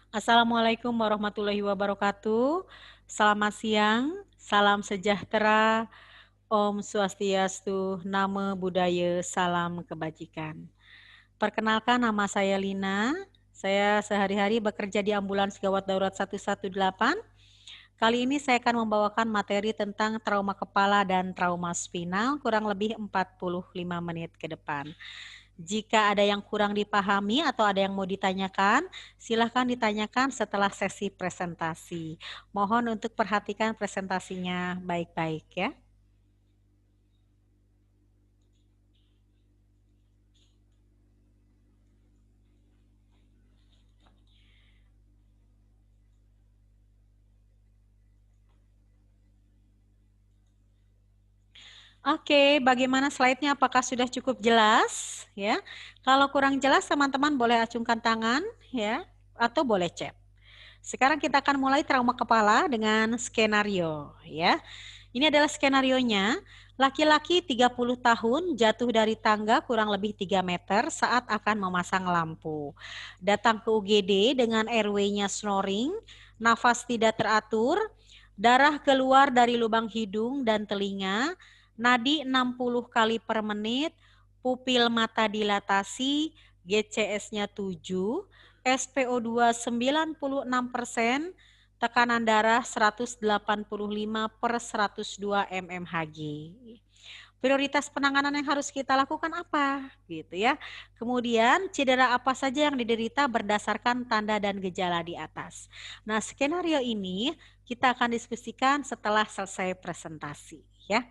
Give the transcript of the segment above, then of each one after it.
Assalamualaikum warahmatullahi wabarakatuh. Selamat siang, salam sejahtera, Om Swastiastu, Namo Buddhaya, salam kebajikan. Perkenalkan, nama saya Lina. Saya sehari-hari bekerja di ambulans gawat darurat 118. Kali ini saya akan membawakan materi tentang trauma kepala dan trauma spinal kurang lebih 45 menit ke depan. Jika ada yang kurang dipahami atau ada yang mau ditanyakan, silahkan ditanyakan setelah sesi presentasi. Mohon untuk perhatikan presentasinya baik-baik ya. Oke, bagaimana slide-nya? Apakah sudah cukup jelas? Ya, kalau kurang jelas teman-teman boleh acungkan tangan ya, atau boleh chat. Sekarang kita akan mulai trauma kepala dengan skenario ya. Ini adalah skenarionya. Laki-laki 30 tahun jatuh dari tangga kurang lebih 3 meter saat akan memasang lampu. Datang ke UGD dengan airway-nya snoring, nafas tidak teratur, darah keluar dari lubang hidung dan telinga, nadi 60 kali per menit, pupil mata dilatasi, GCS-nya 7, SPO2 96%, tekanan darah 185 per 102 mmHg. Prioritas penanganan yang harus kita lakukan apa? Gitu ya. Kemudian cedera apa saja yang diderita berdasarkan tanda dan gejala di atas. Nah, skenario ini kita akan diskusikan setelah selesai presentasi ya.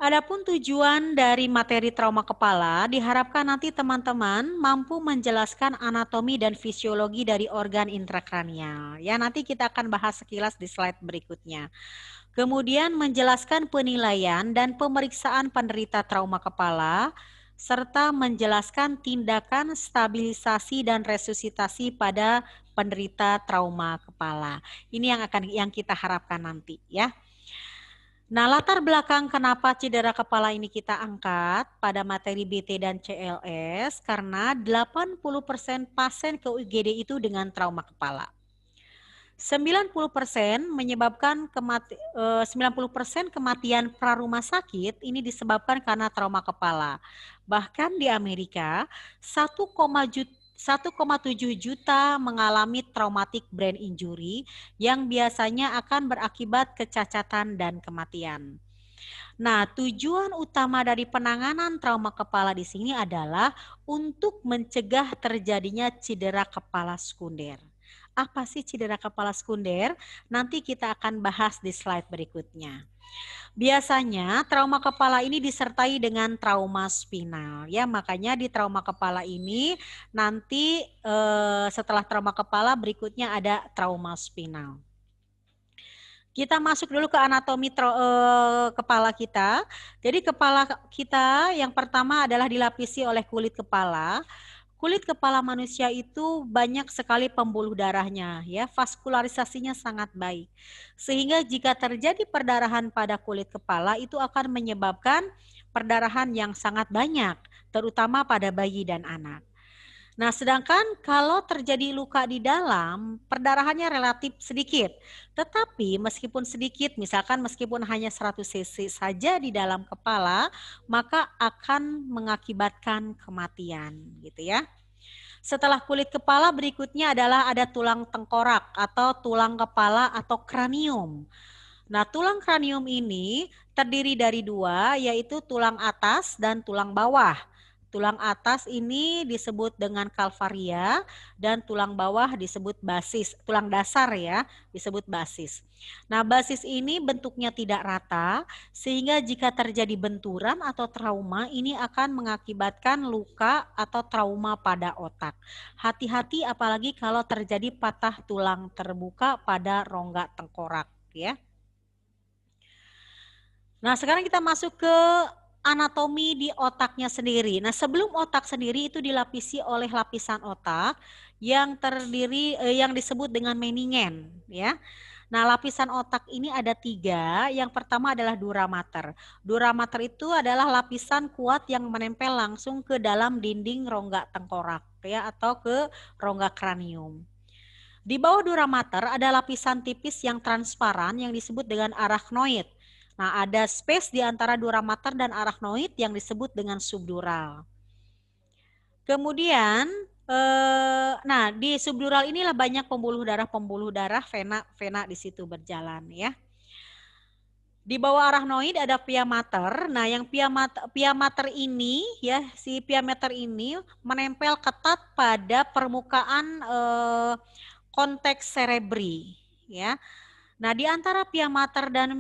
Adapun tujuan dari materi trauma kepala, diharapkan nanti teman-teman mampu menjelaskan anatomi dan fisiologi dari organ intrakranial. Ya, nanti kita akan bahas sekilas di slide berikutnya. Kemudian menjelaskan penilaian dan pemeriksaan penderita trauma kepala, serta menjelaskan tindakan stabilisasi dan resusitasi pada penderita trauma kepala. Ini yang kita harapkan nanti ya. Nah, latar belakang kenapa cedera kepala ini kita angkat pada materi BT dan CLS karena 80% pasien ke UGD itu dengan trauma kepala. 90% menyebabkan 90% kematian pra-rumah sakit ini disebabkan karena trauma kepala. Bahkan di Amerika 1,7 juta mengalami traumatic brain injury yang biasanya akan berakibat kecacatan dan kematian. Nah, tujuan utama dari penanganan trauma kepala di sini adalah untuk mencegah terjadinya cedera kepala sekunder. Apa sih cedera kepala sekunder? Nanti kita akan bahas di slide berikutnya. Biasanya trauma kepala ini disertai dengan trauma spinal ya, makanya di trauma kepala ini nanti setelah trauma kepala berikutnya ada trauma spinal. Kita masuk dulu ke anatomi kepala kita. Jadi kepala kita yang pertama adalah dilapisi oleh kulit kepala. Kulit kepala manusia itu banyak sekali pembuluh darahnya ya, vaskularisasinya sangat baik. Sehingga jika terjadi perdarahan pada kulit kepala itu akan menyebabkan perdarahan yang sangat banyak, terutama pada bayi dan anak. Nah, sedangkan kalau terjadi luka di dalam, perdarahannya relatif sedikit. Tetapi meskipun sedikit, misalkan meskipun hanya 100 cc saja di dalam kepala, maka akan mengakibatkan kematian, gitu ya. Setelah kulit kepala berikutnya adalah ada tulang tengkorak atau tulang kepala atau kranium. Nah, tulang kranium ini terdiri dari dua, yaitu tulang atas dan tulang bawah. Tulang atas ini disebut dengan kalvaria dan tulang bawah disebut basis, tulang dasar ya, disebut basis. Nah, basis ini bentuknya tidak rata sehingga jika terjadi benturan atau trauma ini akan mengakibatkan luka atau trauma pada otak. Hati-hati apalagi kalau terjadi patah tulang terbuka pada rongga tengkorak ya. Nah, sekarang kita masuk ke anatomi di otaknya sendiri. Nah, sebelum otak sendiri itu dilapisi oleh lapisan otak yang terdiri yang disebut dengan meningen, ya. Nah, lapisan otak ini ada 3. Yang pertama adalah dura mater. Dura mater itu adalah lapisan kuat yang menempel langsung ke dalam dinding rongga tengkorak ya, atau ke rongga kranium. Di bawah dura mater ada lapisan tipis yang transparan yang disebut dengan arachnoid. Nah, ada space di antara dura mater dan arachnoid yang disebut dengan subdural. Kemudian, nah di subdural inilah banyak pembuluh darah, vena di situ berjalan ya. Di bawah arachnoid ada pia mater. Nah, yang pia mater ini ya, si pia mater ini menempel ketat pada permukaan konteks cerebri ya. Nah, di antara pia mater dan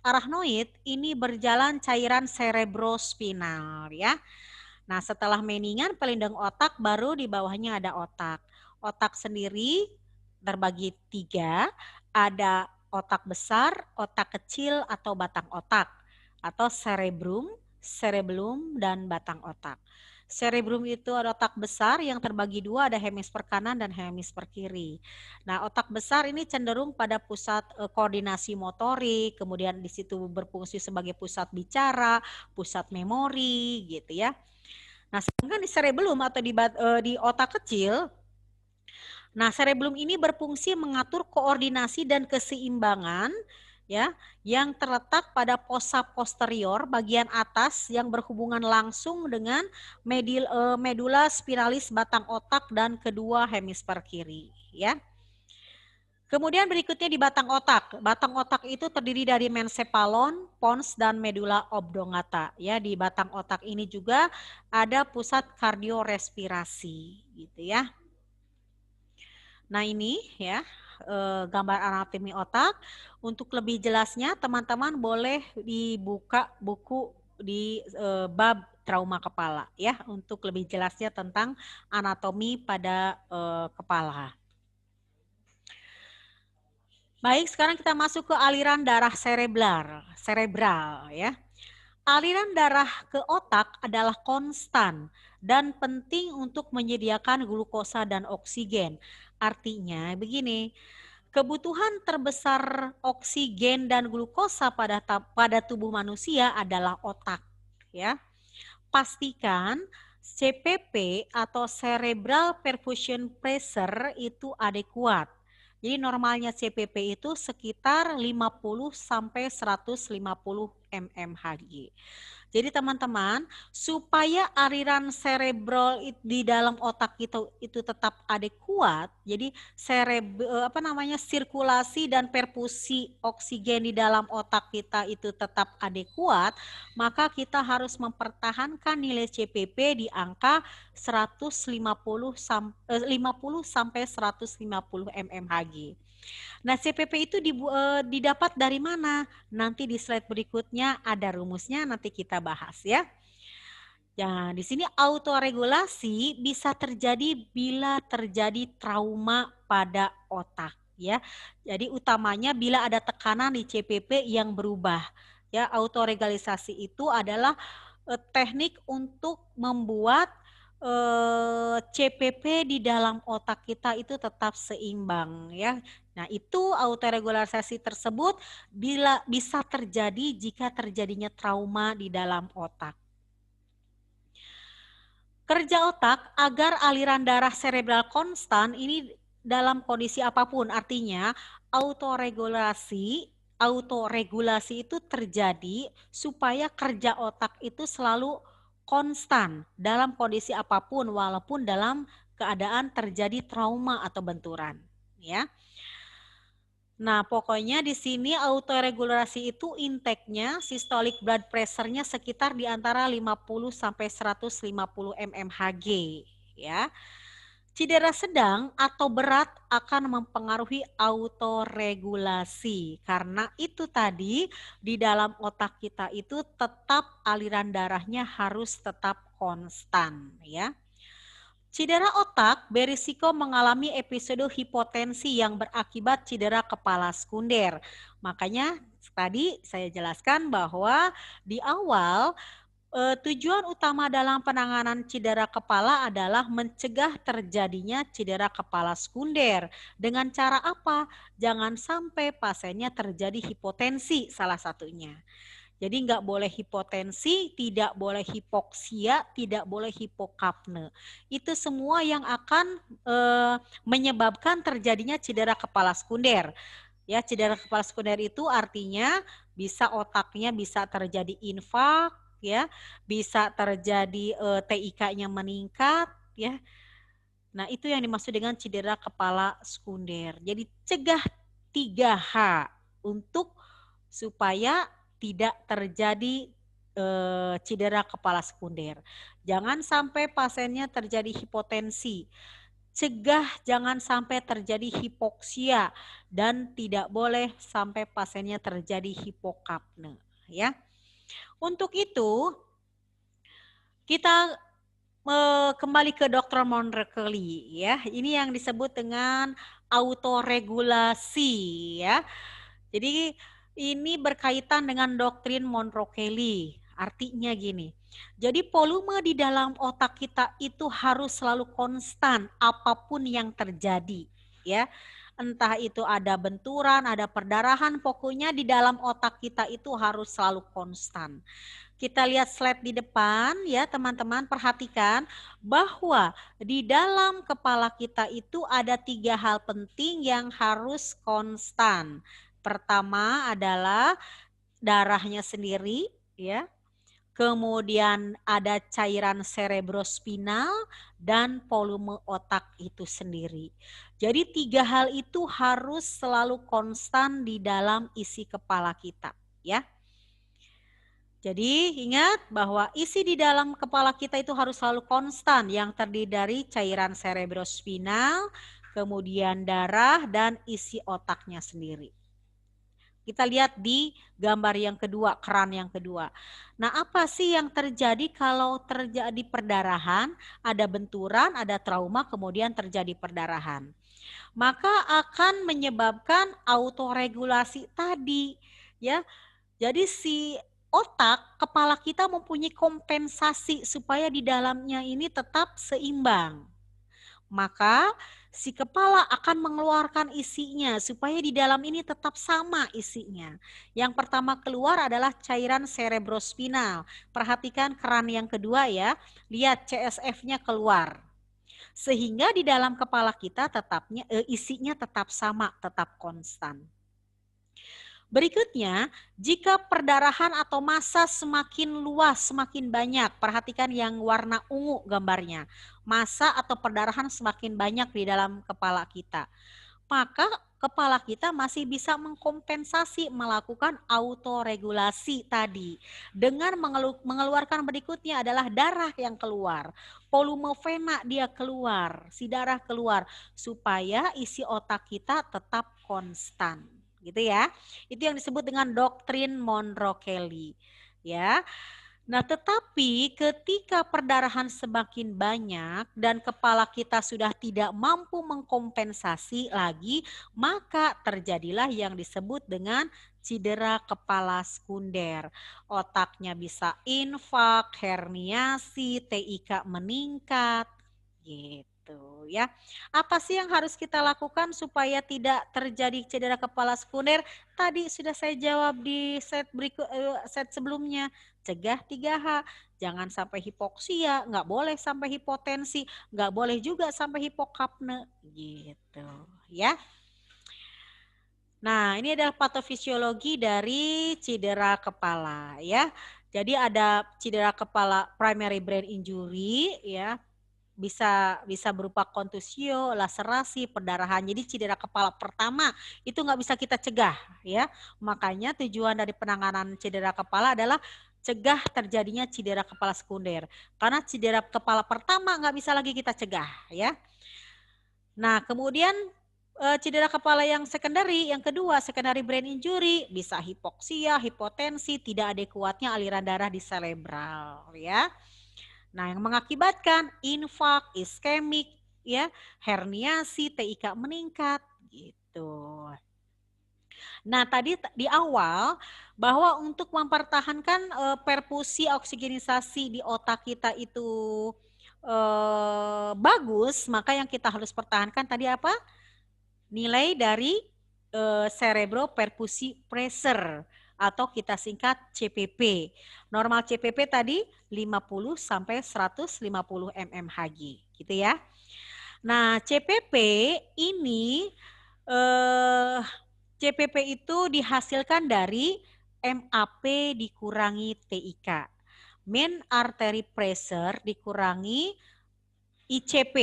arachnoid ini berjalan cairan cerebrospinal ya. Nah, setelah meningan pelindung otak, baru di bawahnya ada otak. Otak sendiri terbagi 3, ada otak besar, otak kecil atau batang otak, atau cerebellum, dan batang otak. Cerebrum itu ada otak besar yang terbagi 2, ada hemisfer kanan dan hemisfer kiri. Nah, otak besar ini cenderung pada pusat koordinasi motorik, kemudian di situ berfungsi sebagai pusat bicara, pusat memori, gitu ya. Nah, sedangkan di cerebellum atau di otak kecil, nah cerebellum ini berfungsi mengatur koordinasi dan keseimbangan ya, yang terletak pada fossa posterior bagian atas yang berhubungan langsung dengan medula spinalis batang otak dan kedua hemisfer kiri ya. Kemudian berikutnya di batang otak. Batang otak itu terdiri dari mencephalon, pons, dan medula oblongata. Ya, di batang otak ini juga ada pusat kardiorespirasi, gitu ya. Nah ini ya gambar anatomi otak. Untuk lebih jelasnya teman-teman boleh dibuka buku di bab trauma kepala ya, untuk lebih jelasnya tentang anatomi pada kepala. Baik, sekarang kita masuk ke aliran darah cerebral ya. Aliran darah ke otak adalah konstan dan penting untuk menyediakan glukosa dan oksigen. Artinya begini, kebutuhan terbesar oksigen dan glukosa pada tubuh manusia adalah otak ya. Pastikan CPP atau cerebral perfusion pressure itu adekuat. Jadi normalnya CPP itu sekitar 50 sampai 150 mmHg. Jadi teman-teman, supaya aliran cerebral di dalam otak kita itu tetap adekuat, jadi sirkulasi dan perfusi oksigen di dalam otak kita itu tetap adekuat, maka kita harus mempertahankan nilai CPP di angka 50 sampai 150 mmHg. Nah, CPP itu didapat dari mana? Nanti di slide berikutnya ada rumusnya, nanti kita bahas ya. Nah, di sini autoregulasi bisa terjadi bila terjadi trauma pada otak ya. Jadi utamanya bila ada tekanan di CPP yang berubah. Ya, autoregulasi itu adalah teknik untuk membuat CPP di dalam otak kita itu tetap seimbang ya. Nah, itu autoregulasi tersebut bisa terjadi jika terjadinya trauma di dalam otak. Kerja otak agar aliran darah cerebral konstan ini dalam kondisi apapun, artinya autoregulasi itu terjadi supaya kerja otak itu selalu konstan dalam kondisi apapun walaupun dalam keadaan terjadi trauma atau benturan ya. Nah, pokoknya di sini autoregulasi itu intake-nya systolic blood pressure-nya sekitar di antara 50 sampai 150 mmHg ya. Cedera sedang atau berat akan mempengaruhi autoregulasi karena itu tadi di dalam otak kita itu tetap aliran darahnya harus tetap konstan ya. Cedera otak berisiko mengalami episode hipotensi yang berakibat cedera kepala sekunder. Makanya tadi saya jelaskan bahwa di awal Tujuan utama dalam penanganan cedera kepala adalah mencegah terjadinya cedera kepala sekunder. Dengan cara apa? Jangan sampai pasiennya terjadi hipotensi salah satunya. Jadi nggak boleh hipotensi, tidak boleh hipoksia, tidak boleh hipokapne. Itu semua yang akan menyebabkan terjadinya cedera kepala sekunder. Ya, cedera kepala sekunder itu artinya bisa otaknya bisa terjadi infak, ya, bisa terjadi TIK-nya meningkat, ya. Nah, itu yang dimaksud dengan cedera kepala sekunder. Jadi cegah 3H untuk supaya tidak terjadi cedera kepala sekunder. Jangan sampai pasiennya terjadi hipotensi. Cegah jangan sampai terjadi hipoksia dan tidak boleh sampai pasiennya terjadi hipokapne, ya. Untuk itu kita kembali ke Dr. Monrekeli, ya. Ini yang disebut dengan autoregulasi, ya. Jadi ini berkaitan dengan doktrin Monrekeli. Artinya gini. Jadi volume di dalam otak kita itu harus selalu konstan apapun yang terjadi, ya. Entah itu ada benturan, ada perdarahan, pokoknya di dalam otak kita itu harus selalu konstan. Kita lihat slide di depan ya teman-teman, perhatikan bahwa di dalam kepala kita itu ada 3 hal penting yang harus konstan. Pertama adalah darahnya sendiri ya. Kemudian ada cairan cerebrospinal dan volume otak itu sendiri. Jadi 3 hal itu harus selalu konstan di dalam isi kepala kita ya. Jadi ingat bahwa isi di dalam kepala kita itu harus selalu konstan yang terdiri dari cairan cerebrospinal, kemudian darah dan isi otaknya sendiri. Kita lihat di gambar yang kedua, keran yang kedua. Nah, apa sih yang terjadi kalau terjadi perdarahan, ada benturan, ada trauma, kemudian terjadi perdarahan? Maka akan menyebabkan autoregulasi tadi, ya. Jadi si otak, kepala kita mempunyai kompensasi supaya di dalamnya ini tetap seimbang. Maka si kepala akan mengeluarkan isinya supaya di dalam ini tetap sama isinya. Yang pertama keluar adalah cairan cerebrospinal. Perhatikan keran yang kedua ya, lihat CSF-nya keluar. Sehingga di dalam kepala kita isinya tetap sama, tetap konstan. Berikutnya, jika perdarahan atau massa semakin luas, semakin banyak, perhatikan yang warna ungu gambarnya. Massa atau perdarahan semakin banyak di dalam kepala kita. Maka kepala kita masih bisa mengkompensasi, melakukan autoregulasi tadi. Dengan mengeluarkan berikutnya adalah darah yang keluar. Volume vena dia keluar, si darah keluar. Supaya isi otak kita tetap konstan. Gitu ya. Itu yang disebut dengan doktrin Monrekeli. Ya. Nah, tetapi ketika perdarahan semakin banyak dan kepala kita sudah tidak mampu mengkompensasi lagi, maka terjadilah yang disebut dengan cedera kepala sekunder. Otaknya bisa infak, herniasi, TIK meningkat, gitu ya. Apa sih yang harus kita lakukan supaya tidak terjadi cedera kepala sekunder? Tadi sudah saya jawab di set sebelumnya. Cegah 3H, jangan sampai hipoksia, nggak boleh sampai hipotensi, nggak boleh juga sampai hipokapne, gitu ya. Nah, ini adalah patofisiologi dari cedera kepala ya. Jadi ada cedera kepala primary brain injury ya, bisa berupa kontusio, laserasi, perdarahan. Jadi cedera kepala pertama itu nggak bisa kita cegah ya. Makanya tujuan dari penanganan cedera kepala adalah cegah terjadinya cedera kepala sekunder. Karena cedera kepala pertama nggak bisa lagi kita cegah ya. Nah kemudian cedera kepala yang secondary, yang kedua secondary brain injury, bisa hipoksia, hipotensi, tidak adekuatnya aliran darah di cerebral ya. Nah, yang mengakibatkan infak, iskemik, ya, herniasi, TIK meningkat, gitu. Nah, tadi di awal bahwa untuk mempertahankan perfusi oksigenisasi di otak kita itu bagus, maka yang kita harus pertahankan tadi apa? Nilai dari cerebro perfusi pressure atau kita singkat CPP. Normal CPP tadi 50 sampai 150 mmHg, gitu ya. Nah, CPP ini CPP itu dihasilkan dari MAP dikurangi TIK. Main artery pressure dikurangi ICP,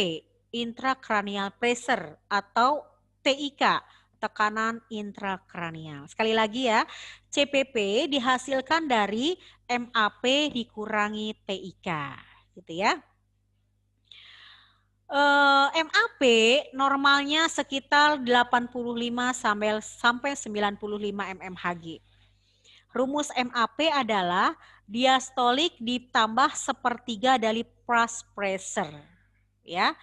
intracranial pressure, atau TIK, tekanan intrakranial. Sekali lagi ya, CPP dihasilkan dari MAP dikurangi TIK, gitu ya. MAP normalnya sekitar 85 sampai 95 mmHg. Rumus MAP adalah diastolik ditambah sepertiga dari pulse pressure. Ya,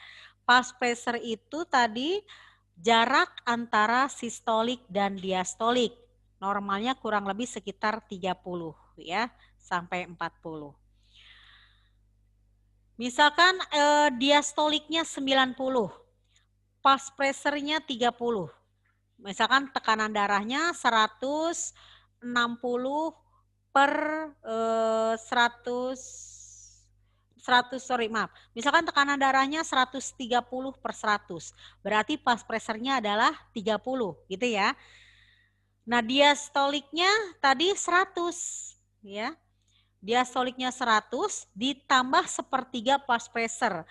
pulse pressure itu tadi jarak antara sistolik dan diastolik. Normalnya kurang lebih sekitar 30 ya sampai 40. Misalkan diastoliknya 90, pulse pressure-nya 30. Misalkan tekanan darahnya 160 per 100, maaf. Misalkan tekanan darahnya 130 per 100. Berarti pulse pressure-nya adalah 30 gitu ya. Nah, diastoliknya tadi 100 ya. Diastoliknya 100 ditambah sepertiga pulse pressure.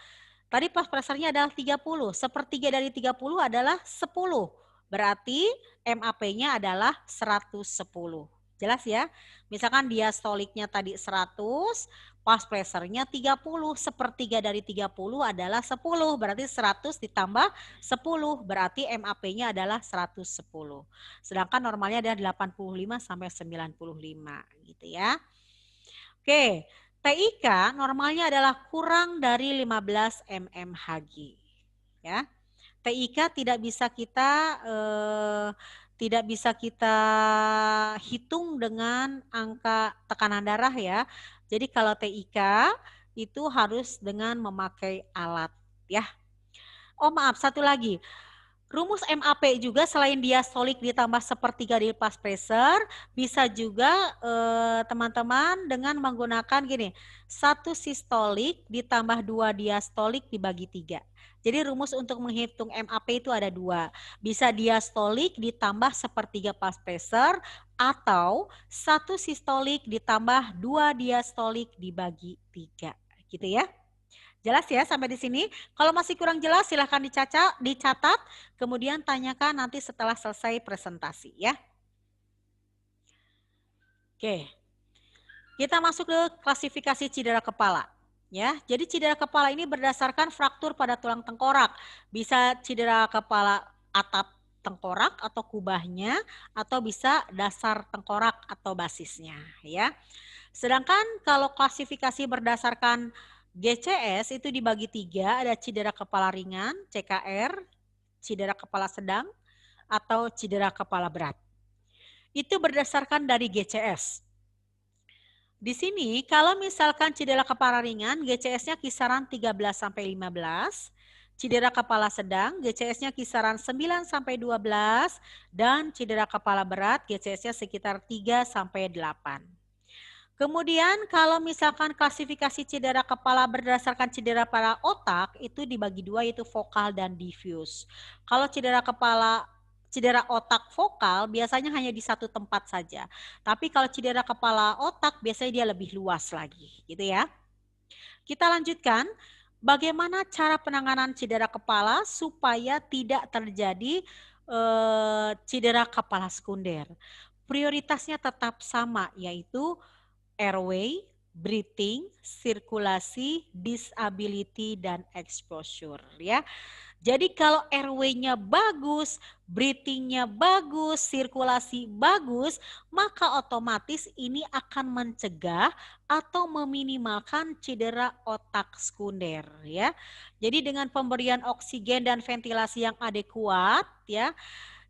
Tadi pulse pressure-nya adalah 30. Sepertiga dari 30 adalah 10. Berarti MAP-nya adalah 110. Jelas ya? Misalkan diastoliknya tadi 100, pulse pressure-nya 30. Sepertiga dari 30 adalah 10. Berarti 100 ditambah 10. Berarti MAP-nya adalah 110. Sedangkan normalnya adalah 85 sampai 95 gitu ya. Oke, TIK normalnya adalah kurang dari 15 mmHg. Ya, TIK tidak bisa kita hitung dengan angka tekanan darah ya. Jadi kalau TIK itu harus dengan memakai alat ya. Oh maaf, satu lagi. Rumus MAP juga selain diastolik ditambah sepertiga dari pulse pressure, bisa juga teman-teman dengan menggunakan gini, 1 sistolik ditambah 2 diastolik dibagi 3. Jadi rumus untuk menghitung MAP itu ada 2. Bisa diastolik ditambah sepertiga pulse pressure atau 1 sistolik ditambah 2 diastolik dibagi 3. Gitu ya. Jelas ya sampai di sini? Kalau masih kurang jelas silahkan dicatat, kemudian tanyakan nanti setelah selesai presentasi ya. Oke, kita masuk ke klasifikasi cedera kepala. Ya, jadi cedera kepala ini berdasarkan fraktur pada tulang tengkorak. Bisa cedera kepala atap tengkorak atau kubahnya, atau bisa dasar tengkorak atau basisnya. Ya. Sedangkan kalau klasifikasi berdasarkan GCS itu dibagi 3, ada cedera kepala ringan, CKR, cedera kepala sedang, atau cedera kepala berat. Itu berdasarkan dari GCS. Di sini kalau misalkan cedera kepala ringan, GCS-nya kisaran 13 sampai 15, cedera kepala sedang, GCS-nya kisaran 9 sampai 12, dan cedera kepala berat, GCS-nya sekitar 3 sampai 8. Kemudian kalau misalkan klasifikasi cedera kepala berdasarkan cedera pada otak itu dibagi 2 yaitu vokal dan diffuse. Kalau cedera otak vokal biasanya hanya di satu tempat saja. Tapi kalau cedera kepala otak biasanya dia lebih luas lagi, gitu ya. Kita lanjutkan, bagaimana cara penanganan cedera kepala supaya tidak terjadi cedera kepala sekunder. Prioritasnya tetap sama yaitu airway, breathing, sirkulasi, disability, dan exposure ya. Jadi kalau airway-nya bagus, breathing-nya bagus, sirkulasi bagus, maka otomatis ini akan mencegah atau meminimalkan cedera otak sekunder ya. Jadi dengan pemberian oksigen dan ventilasi yang adekuat ya,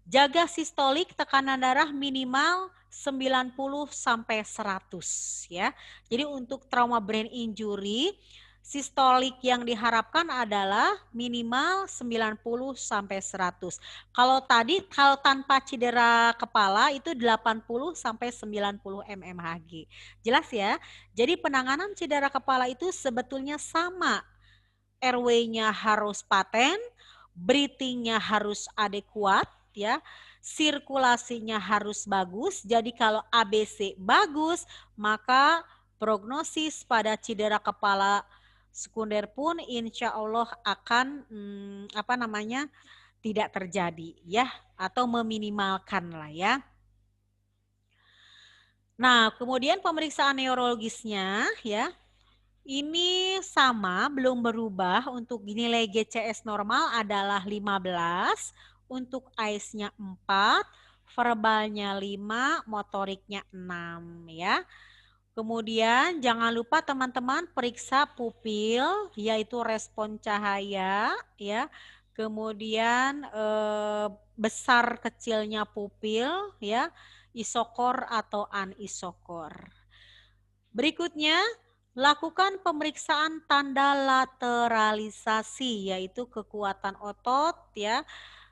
Jaga sistolik tekanan darah minimal 90 sampai 100 ya. Jadi untuk trauma brain injury sistolik yang diharapkan adalah minimal 90 sampai 100. Kalau tanpa cedera kepala itu 80 sampai 90 mmHg. Jelas ya? Jadi penanganan cedera kepala itu sebetulnya sama. Airway-nya harus paten, breathing-nya harus adekuat ya. Sirkulasinya harus bagus. Jadi kalau ABC bagus, maka prognosis pada cedera kepala sekunder pun insya Allah akan tidak terjadi ya, atau meminimalkan lah ya. Nah, kemudian pemeriksaan neurologisnya ya. Ini sama, belum berubah. Untuk nilai GCS normal adalah 15, untuk AIS-nya 4, verbalnya 5, motoriknya 6 ya. Kemudian jangan lupa teman-teman periksa pupil, yaitu respon cahaya ya. Kemudian besar kecilnya pupil ya, isokor atau anisokor. Berikutnya, lakukan pemeriksaan tanda lateralisasi, yaitu kekuatan otot ya,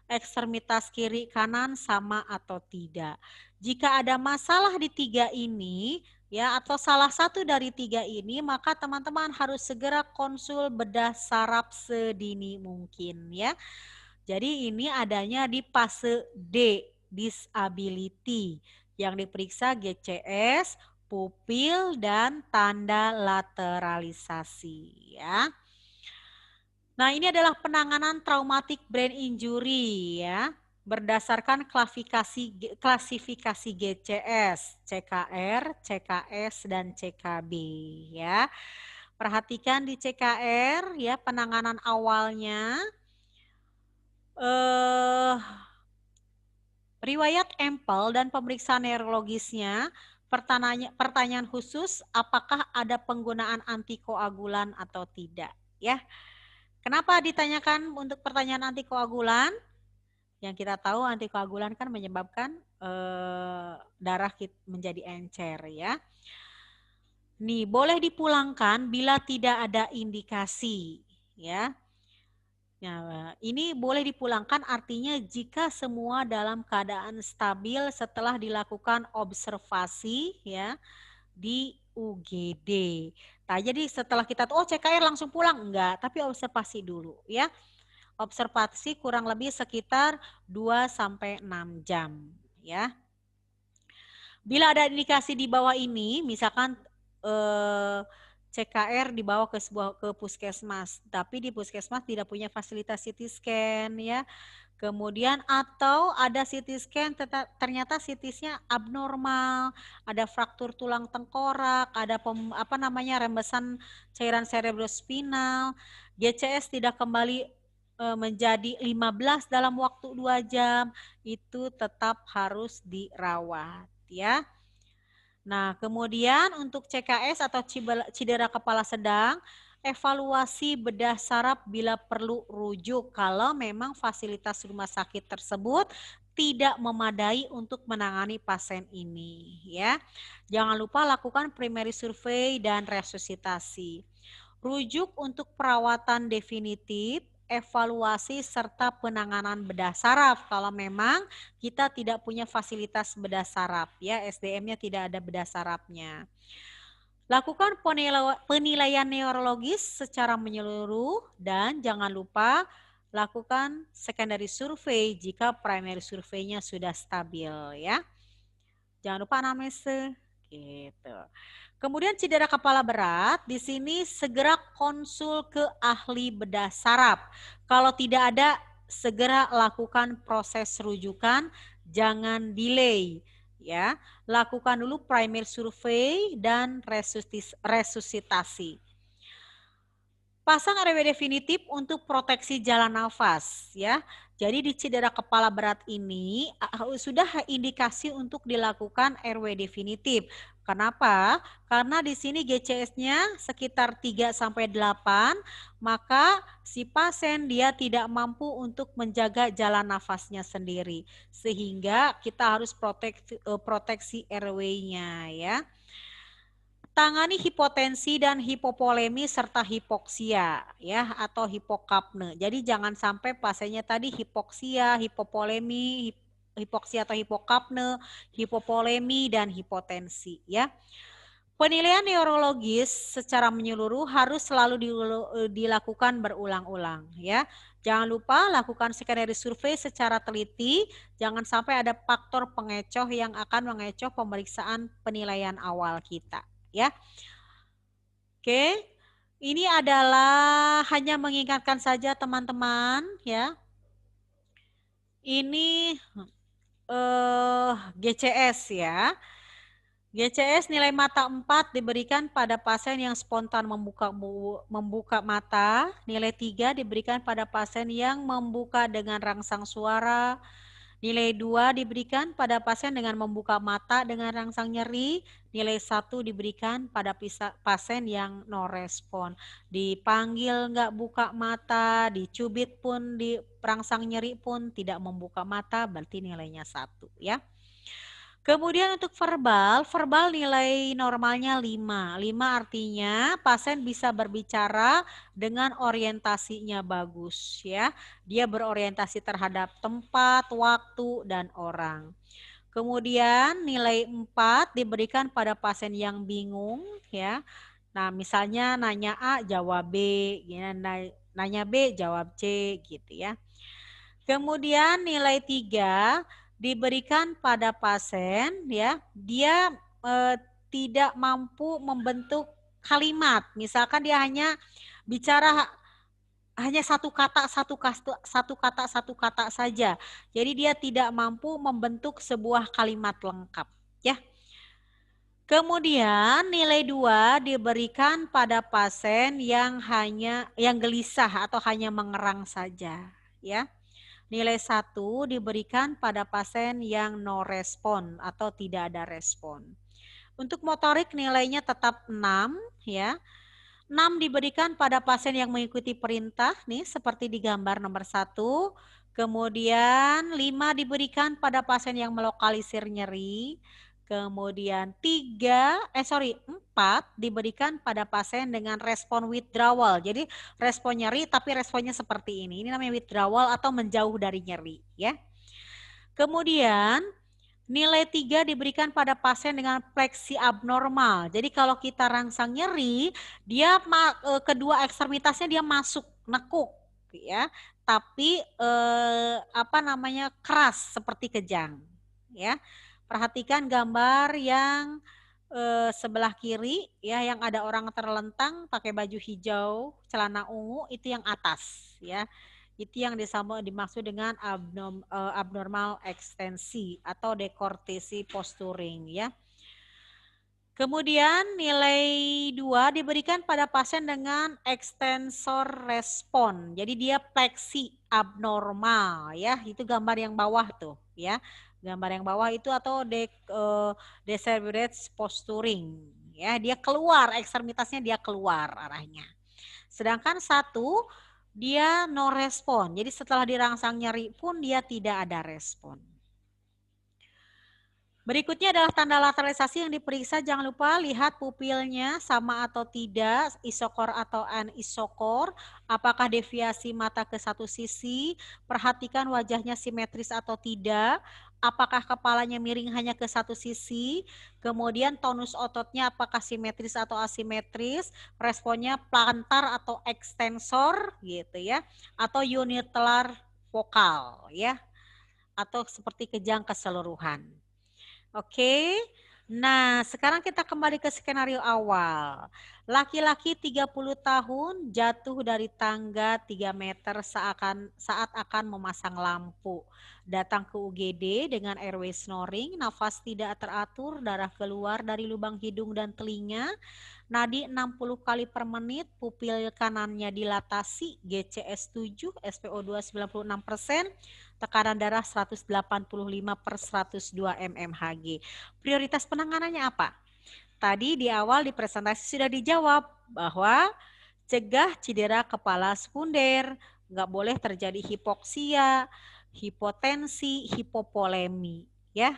ekstremitas kiri kanan sama atau tidak. Jika ada masalah di 3 ini ya, atau salah satu dari 3 ini, maka teman-teman harus segera konsul bedah saraf sedini mungkin ya. Jadi ini adanya di fase D, disability, yang diperiksa GCS, pupil, dan tanda lateralisasi ya. Nah, ini adalah penanganan traumatic brain injury ya, berdasarkan klasifikasi GCS, CKR, CKS, dan CKB ya. Perhatikan di CKR ya, penanganan awalnya riwayat empel dan pemeriksaan neurologisnya. Pertanyaan khusus, apakah ada penggunaan antikoagulan atau tidak ya. Kenapa ditanyakan untuk pertanyaan antikoagulan? Yang kita tahu antikoagulan kan menyebabkan darah menjadi encer ya. Nih, boleh dipulangkan bila tidak ada indikasi ya. Nah, ini boleh dipulangkan artinya jika semua dalam keadaan stabil setelah dilakukan observasi ya di UGD. Nah, jadi setelah kita CKR langsung pulang enggak, tapi observasi dulu ya. Observasi kurang lebih sekitar 2 sampai 6 jam ya. Bila ada indikasi di bawah ini, misalkan CKR dibawa ke puskesmas, tapi di puskesmas tidak punya fasilitas CT scan ya. Kemudian atau ada CT scan ternyata CT-nya abnormal, ada fraktur tulang tengkorak, ada rembesan cairan cerebrospinal, GCS tidak kembali menjadi 15 dalam waktu 2 jam, itu tetap harus dirawat ya. Nah, kemudian untuk CKS atau cedera kepala sedang, evaluasi bedah saraf bila perlu rujuk kalau memang fasilitas rumah sakit tersebut tidak memadai untuk menangani pasien ini ya. Jangan lupa lakukan primary survey dan resusitasi. Rujuk untuk perawatan definitif, evaluasi serta penanganan bedah saraf kalau memang kita tidak punya fasilitas bedah saraf ya, SDM-nya tidak ada bedah sarafnya. Lakukan penilaian neurologis secara menyeluruh dan jangan lupa lakukan secondary survey jika primary survey-nya sudah stabil ya. Jangan lupa anamnese gitu. Kemudian cedera kepala berat, di sini segera konsul ke ahli bedah saraf. Kalau tidak ada, segera lakukan proses rujukan, jangan delay ya. Lakukan dulu primary survey dan resusitasi. Pasang airway definitif untuk proteksi jalan nafas ya. Jadi di cedera kepala berat ini sudah indikasi untuk dilakukan airway definitif. Kenapa? Karena di sini GCS-nya sekitar 3 sampai 8, maka si pasien dia tidak mampu untuk menjaga jalan nafasnya sendiri. Sehingga kita harus proteksi airway-nya ya. Tangani hipotensi dan hipopolemi serta hipoksia ya atau hipokapne. Jadi jangan sampai pasiennya tadi hipoksia, hipopolemi, hipoksia atau hipokapne, hipopolemi dan hipotensi ya. Penilaian neurologis secara menyeluruh harus selalu dilakukan berulang-ulang ya. Jangan lupa lakukan skenario survei secara teliti, jangan sampai ada faktor pengecoh yang akan mengecoh pemeriksaan penilaian awal kita ya. Oke, ini adalah hanya mengingatkan saja teman-teman ya. Ini GCS ya. GCS nilai mata 4 diberikan pada pasien yang spontan membuka mata. Nilai 3 diberikan pada pasien yang membuka dengan rangsang suara. Nilai 2 diberikan pada pasien dengan membuka mata dengan rangsang nyeri. Nilai 1 diberikan pada pasien yang no respon. Dipanggil nggak buka mata, dicubit pun, di rangsang nyeri pun tidak membuka mata, berarti nilainya 1 ya. Kemudian untuk verbal nilai normalnya 5. 5 artinya pasien bisa berbicara dengan orientasinya bagus ya. Dia berorientasi terhadap tempat, waktu, dan orang. Kemudian nilai 4 diberikan pada pasien yang bingung ya. Nah, misalnya nanya A jawab B, nanya B jawab C gitu ya. Kemudian nilai 3 diberikan pada pasien ya, dia tidak mampu membentuk kalimat. Misalkan dia hanya bicara hanya satu kata saja. Jadi dia tidak mampu membentuk sebuah kalimat lengkap ya. Kemudian nilai 2 diberikan pada pasien yang gelisah atau hanya mengerang saja ya. Nilai 1 diberikan pada pasien yang no respon atau tidak ada respon. Untuk motorik nilainya tetap 6 ya. 6 diberikan pada pasien yang mengikuti perintah nih seperti di gambar nomor 1. Kemudian 5 diberikan pada pasien yang melokalisir nyeri. Kemudian 4 diberikan pada pasien dengan respon withdrawal. Jadi respon nyeri tapi responnya seperti ini. Ini namanya withdrawal atau menjauh dari nyeri ya. Kemudian nilai 3 diberikan pada pasien dengan fleksi abnormal. Jadi kalau kita rangsang nyeri, dia kedua ekstremitasnya dia masuk nekuk ya. Tapi keras seperti kejang ya. Perhatikan gambar yang sebelah kiri ya, yang ada orang terlentang pakai baju hijau, celana ungu, itu yang atas ya. Itu yang dimaksud dengan abnormal ekstensi atau dekortesi posturing ya. Kemudian nilai 2 diberikan pada pasien dengan extensor respon. Jadi dia fleksi abnormal ya. Itu gambar yang bawah tuh ya. Gambar yang bawah itu atau decelerate posturing ya. Dia keluar, ekstremitasnya dia keluar arahnya. Sedangkan 1 dia no respon. Jadi setelah dirangsang nyeri pun dia tidak ada respon. Berikutnya adalah tanda lateralisasi yang diperiksa. Jangan lupa lihat pupilnya sama atau tidak, isokor atau anisokor, apakah deviasi mata ke satu sisi, perhatikan wajahnya simetris atau tidak, apakah kepalanya miring hanya ke satu sisi, kemudian tonus ototnya apakah simetris atau asimetris, responnya plantar atau ekstensor gitu ya, atau unilateral vokal ya, atau seperti kejang keseluruhan. Oke, nah sekarang kita kembali ke skenario awal. Laki-laki 30 tahun jatuh dari tangga 3 meter saat akan memasang lampu. Datang ke UGD dengan airway snoring, nafas tidak teratur, darah keluar dari lubang hidung dan telinga, nadi 60 kali per menit, pupil kanannya dilatasi, GCS 7, SpO2 96%, tekanan darah 185 per 102 mmHg. Prioritas penanganannya apa? Tadi di awal di presentasi sudah dijawab bahwa cegah cedera kepala sekunder, nggak boleh terjadi hipoksia, hipotensi, hipopolemi, ya.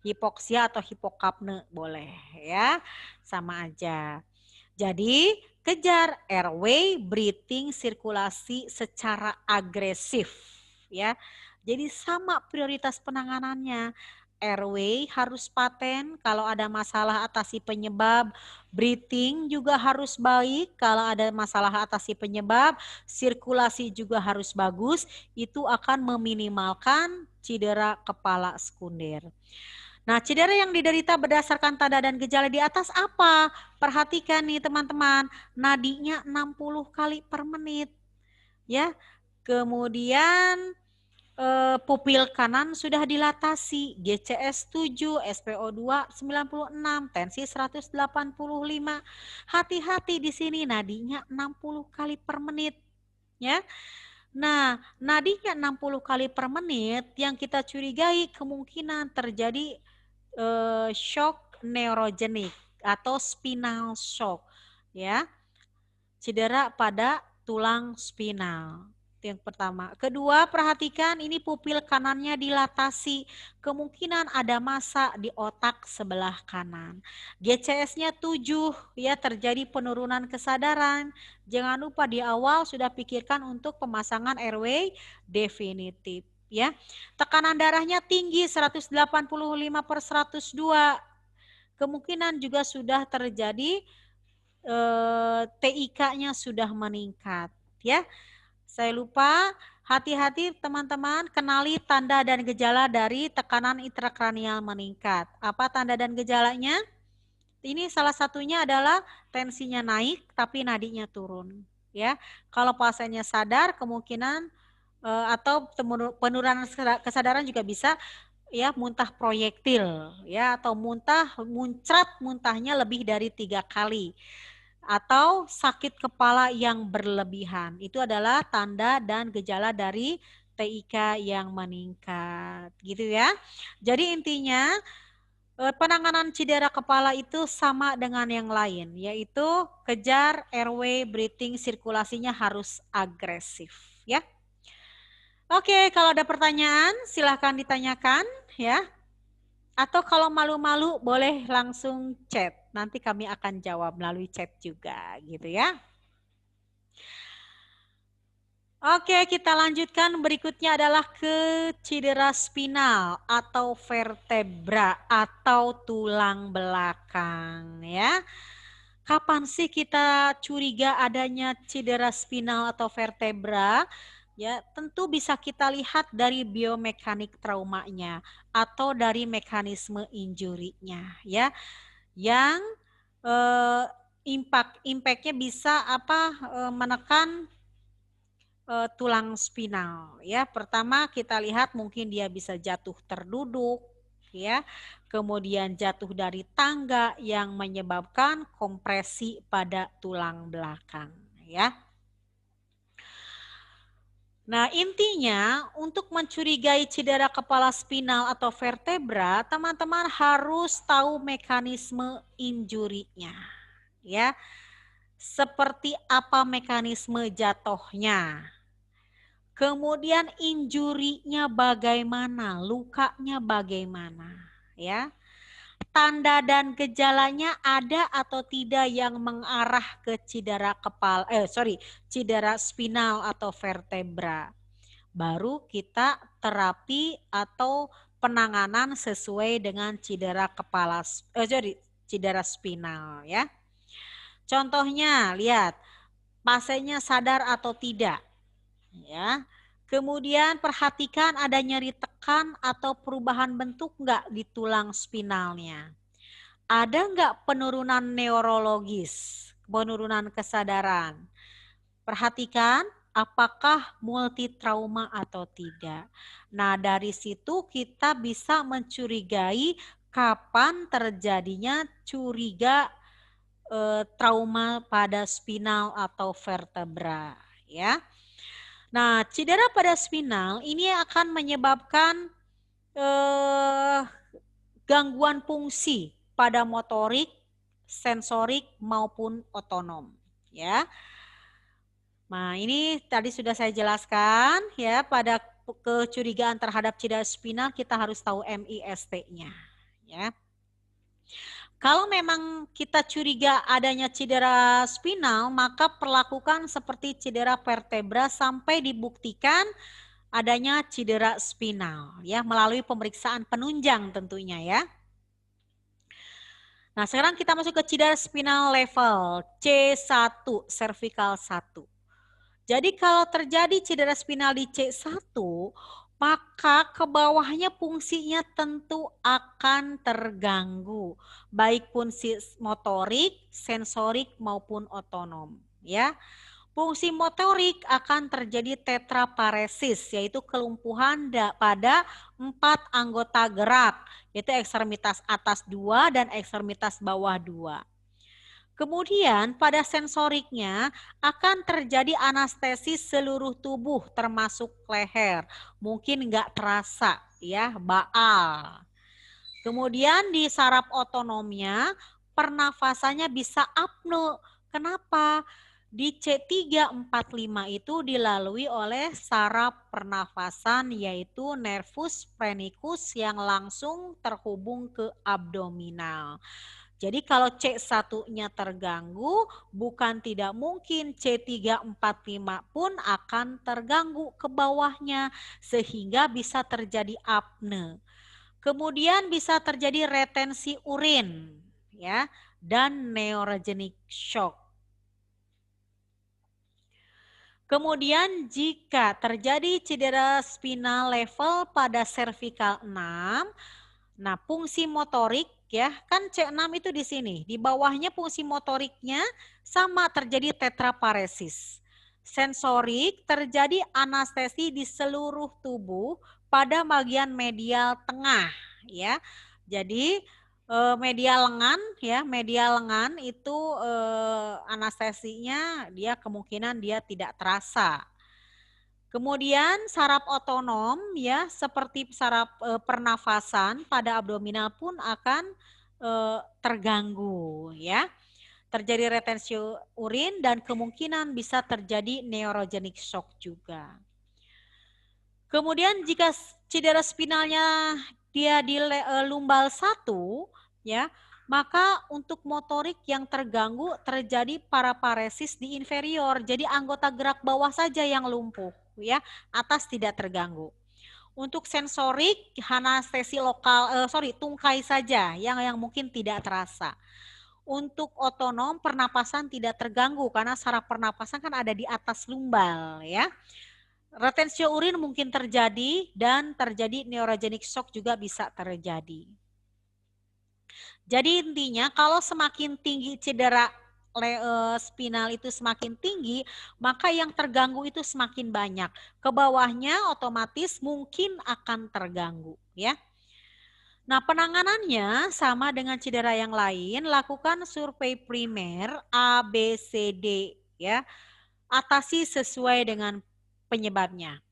Hipoksia atau hipokapne boleh, ya. Sama aja. Jadi kejar airway, breathing, sirkulasi secara agresif, ya. Jadi sama prioritas penanganannya. Airway harus paten kalau ada masalah atasi penyebab, breathing juga harus baik kalau ada masalah atasi penyebab, sirkulasi juga harus bagus, itu akan meminimalkan cedera kepala sekunder. Nah, cedera yang diderita berdasarkan tanda dan gejala di atas apa? Perhatikan nih teman-teman, nadinya 60 kali per menit. Ya. Kemudian pupil kanan sudah dilatasi, GCS 7, SpO2 96, tensi 185. Hati-hati di sini nadinya 60 kali per menit, ya. Nah, nadinya 60 kali per menit yang kita curigai kemungkinan terjadi shock neurogenik atau spinal shock, ya. Cedera pada tulang spinal. Itu yang pertama. Kedua, perhatikan ini pupil kanannya dilatasi. Kemungkinan ada massa di otak sebelah kanan. GCS-nya 7, ya, terjadi penurunan kesadaran. Jangan lupa di awal sudah pikirkan untuk pemasangan airway definitif, ya. Tekanan darahnya tinggi 185 per 102. Kemungkinan juga sudah terjadi TIK-nya sudah meningkat, ya. Saya lupa, hati-hati teman-teman, kenali tanda dan gejala dari tekanan intrakranial meningkat. Apa tanda dan gejalanya? Ini salah satunya adalah tensinya naik tapi nadinya turun, ya. Kalau pasiennya sadar kemungkinan atau penurunan kesadaran juga bisa, ya, muntah proyektil, ya, atau muntahnya lebih dari 3 kali. Atau sakit kepala yang berlebihan. Itu adalah tanda dan gejala dari TIK yang meningkat, gitu ya. Jadi intinya penanganan cedera kepala itu sama dengan yang lain, yaitu kejar airway, breathing, sirkulasinya harus agresif, ya. Oke, kalau ada pertanyaan silahkan ditanyakan, ya. Atau kalau malu-malu boleh langsung chat. Nanti kami akan jawab melalui chat juga, gitu ya. Oke, kita lanjutkan. Berikutnya adalah ke cedera spinal atau vertebra atau tulang belakang, ya. Kapan sih kita curiga adanya cedera spinal atau vertebra? Ya, tentu bisa kita lihat dari biomekanik traumanya atau dari mekanisme injurinya, ya. Yang impactnya bisa menekan tulang spinal, ya. Pertama kita lihat mungkin dia bisa jatuh terduduk, ya. Kemudian jatuh dari tangga yang menyebabkan kompresi pada tulang belakang, ya. Nah, intinya untuk mencurigai cedera kepala spinal atau vertebra, teman-teman harus tahu mekanisme injurinya, ya. Seperti apa mekanisme jatuhnya. Kemudian injurinya bagaimana, lukanya bagaimana, ya. Tanda dan gejalanya ada atau tidak yang mengarah ke cedera cedera spinal atau vertebra. Baru kita terapi atau penanganan sesuai dengan cedera cedera spinal, ya. Contohnya, lihat, pasiennya sadar atau tidak, ya. Kemudian perhatikan ada nyeri tekan atau perubahan bentuk enggak di tulang spinalnya. Ada enggak penurunan neurologis? penurunan kesadaran. Perhatikan apakah multitrauma atau tidak. Nah, dari situ kita bisa mencurigai kapan terjadinya trauma pada spinal atau vertebra, ya. Nah, cedera pada spinal ini akan menyebabkan gangguan fungsi pada motorik, sensorik maupun otonom, ya. Nah, ini tadi sudah saya jelaskan ya, pada kecurigaan terhadap cedera spinal kita harus tahu MIST-nya, ya. Kalau memang kita curiga adanya cedera spinal, maka perlakukan seperti cedera vertebra sampai dibuktikan adanya cedera spinal, ya, melalui pemeriksaan penunjang tentunya, ya. Nah, sekarang kita masuk ke cedera spinal level C1, cervical 1. Jadi kalau terjadi cedera spinal di C1, maka ke bawahnya fungsinya tentu akan terganggu, baik fungsi motorik, sensorik maupun otonom, ya. Fungsi motorik akan terjadi tetraparesis, yaitu kelumpuhan pada 4 anggota gerak, yaitu ekstremitas atas 2 dan ekstremitas bawah 2. Kemudian pada sensoriknya akan terjadi anestesis seluruh tubuh termasuk leher. Mungkin nggak terasa ya, baal. Kemudian di saraf otonomnya pernafasannya bisa apne. Kenapa? Di C345 itu dilalui oleh saraf pernafasan yaitu nervus phrenikus yang langsung terhubung ke abdominal. Jadi kalau C1-nya terganggu, bukan tidak mungkin C345 pun akan terganggu ke bawahnya sehingga bisa terjadi apne. Kemudian bisa terjadi retensi urin ya dan neurogenic shock. Kemudian jika terjadi cedera spinal level pada cervical 6, nah fungsi motorik ya, kan C6 itu di sini. Di bawahnya fungsi motoriknya sama terjadi tetraparesis. Sensorik terjadi anestesi di seluruh tubuh pada bagian medial tengah ya. Jadi medial lengan ya, medial lengan itu anestesinya dia kemungkinan dia tidak terasa. Kemudian saraf otonom ya seperti saraf pernafasan pada abdominal pun akan terganggu ya. Terjadi retensi urin dan kemungkinan bisa terjadi neurogenic shock juga. Kemudian jika cedera spinalnya dia di lumbal 1 ya, maka untuk motorik yang terganggu terjadi paraparesis di inferior. Jadi anggota gerak bawah saja yang lumpuh ya, atas tidak terganggu. Untuk sensorik anestesi lokal tungkai saja yang mungkin tidak terasa. Untuk otonom pernapasan tidak terganggu karena saraf pernapasan kan ada di atas lumbal ya. Retensio urin mungkin terjadi dan terjadi neurogenic shock juga bisa terjadi. Jadi intinya kalau semakin tinggi cedera spinal itu semakin tinggi, maka yang terganggu itu semakin banyak. Ke bawahnya otomatis mungkin akan terganggu ya. Nah, penanganannya sama dengan cedera yang lain, lakukan survei primer A, B, C, D ya. Atasi sesuai dengan penyebabnya.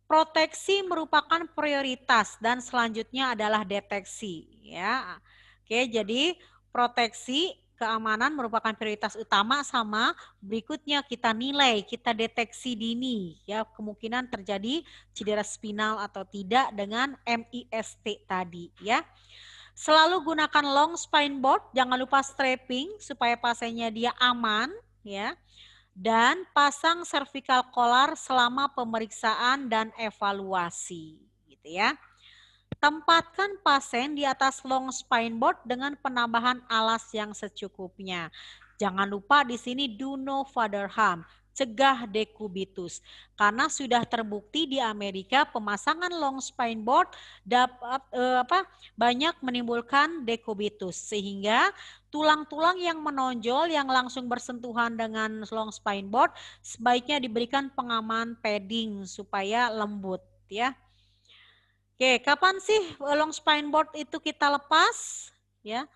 Proteksi merupakan prioritas dan selanjutnya adalah deteksi ya. Oke, jadi proteksi keamanan merupakan prioritas utama sama berikutnya kita nilai, kita deteksi dini ya kemungkinan terjadi cedera spinal atau tidak dengan MIST tadi ya. Selalu gunakan long spine board, jangan lupa strapping supaya pasiennya dia aman ya. Dan pasang cervical collar selama pemeriksaan dan evaluasi gitu ya. Tempatkan pasien di atas long spine board dengan penambahan alas yang secukupnya. Jangan lupa di sini do no further harm. cegah dekubitus. Karena sudah terbukti di Amerika pemasangan long spine board dapat banyak menimbulkan dekubitus, sehingga tulang-tulang yang menonjol yang langsung bersentuhan dengan long spine board sebaiknya diberikan pengaman padding supaya lembut ya. Oke, kapan sih long spine board itu kita lepas? Ya,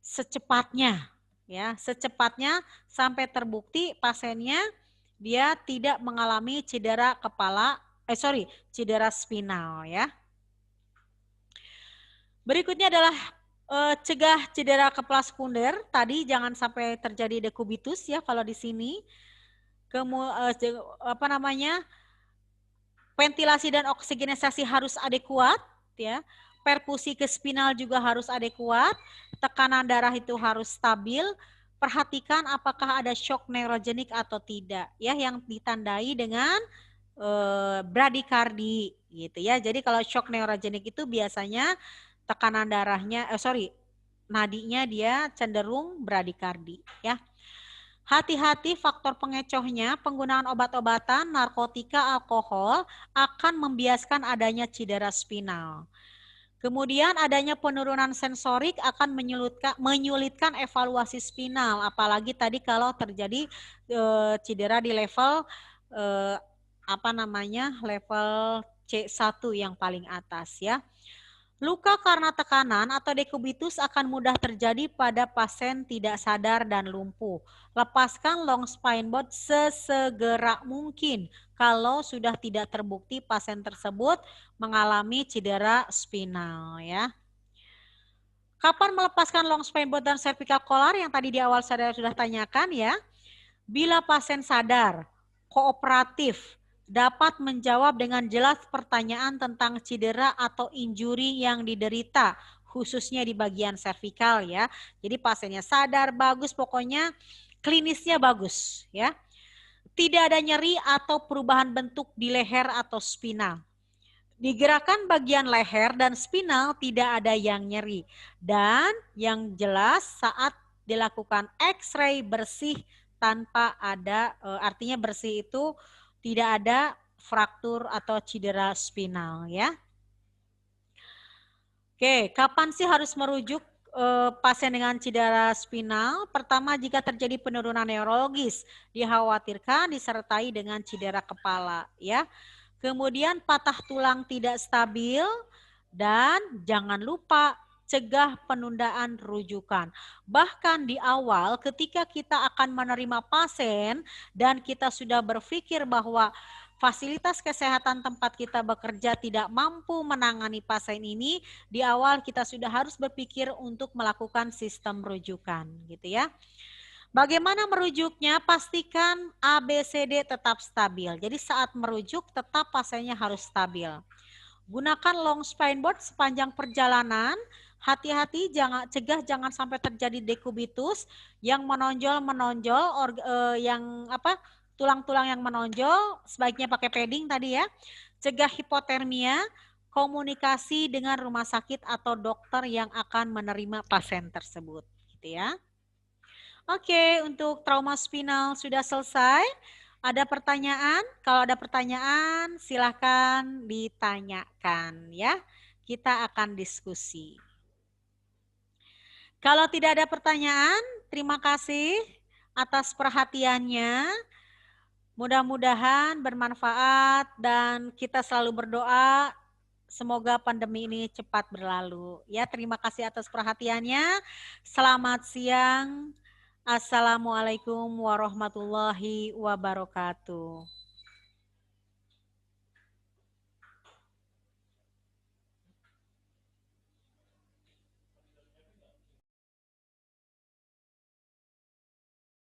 secepatnya. Ya, secepatnya sampai terbukti pasiennya dia tidak mengalami cedera kepala, cedera spinal ya. Berikutnya adalah cegah cedera kepala sekunder. Tadi jangan sampai terjadi dekubitus ya kalau di sini. Ventilasi dan oksigenisasi harus adekuat ya. Perfusi ke spinal juga harus adekuat, tekanan darah itu harus stabil. Perhatikan apakah ada shock neurogenik atau tidak ya, yang ditandai dengan bradikardi gitu ya. Jadi kalau shock neurogenik itu biasanya tekanan darahnya nadinya dia cenderung bradikardi ya. Hati-hati faktor pengecohnya, penggunaan obat-obatan, narkotika, alkohol akan membiaskan adanya cedera spinal. Kemudian adanya penurunan sensorik akan menyulitkan evaluasi spinal, apalagi tadi kalau terjadi cedera di level level C1 yang paling atas ya. Luka karena tekanan atau dekubitus akan mudah terjadi pada pasien tidak sadar dan lumpuh. Lepaskan long spine board sesegera mungkin kalau sudah tidak terbukti pasien tersebut mengalami cedera spinal ya. Kapan melepaskan long spine board dan cervical collar yang tadi di awal saya sudah tanyakan ya. Bila pasien sadar, kooperatif, dapat menjawab dengan jelas pertanyaan tentang cedera atau injuri yang diderita, khususnya di bagian servikal ya. Jadi pasiennya sadar, bagus, pokoknya klinisnya bagus ya. Tidak ada nyeri atau perubahan bentuk di leher atau spinal. Di gerakan bagian leher dan spinal tidak ada yang nyeri. Dan yang jelas saat dilakukan X-ray bersih tanpa ada, artinya bersih itu tidak ada fraktur atau cedera spinal ya. Oke, kapan sih harus merujuk pasien dengan cedera spinal? Pertama, jika terjadi penurunan neurologis, dikhawatirkan disertai dengan cedera kepala ya. Kemudian patah tulang tidak stabil, dan jangan lupa cegah penundaan rujukan. Bahkan di awal ketika kita akan menerima pasien dan kita sudah berpikir bahwa fasilitas kesehatan tempat kita bekerja tidak mampu menangani pasien ini, di awal kita sudah harus berpikir untuk melakukan sistem rujukan gitu ya. Bagaimana merujuknya? Pastikan ABCD tetap stabil. Jadi saat merujuk tetap pasiennya harus stabil. Gunakan long spine board sepanjang perjalanan. Hati-hati, jangan sampai terjadi dekubitus yang menonjol tulang-tulang yang menonjol sebaiknya pakai padding tadi ya. Cegah hipotermia, komunikasi dengan rumah sakit atau dokter yang akan menerima pasien tersebut gitu ya. Oke, untuk trauma spinal sudah selesai. Ada pertanyaan? Kalau ada pertanyaan, silakan ditanyakan ya. Kita akan diskusi. Kalau tidak ada pertanyaan, terima kasih atas perhatiannya. Mudah-mudahan bermanfaat dan kita selalu berdoa semoga pandemi ini cepat berlalu. Ya, terima kasih atas perhatiannya. Selamat siang. Assalamualaikum warahmatullahi wabarakatuh.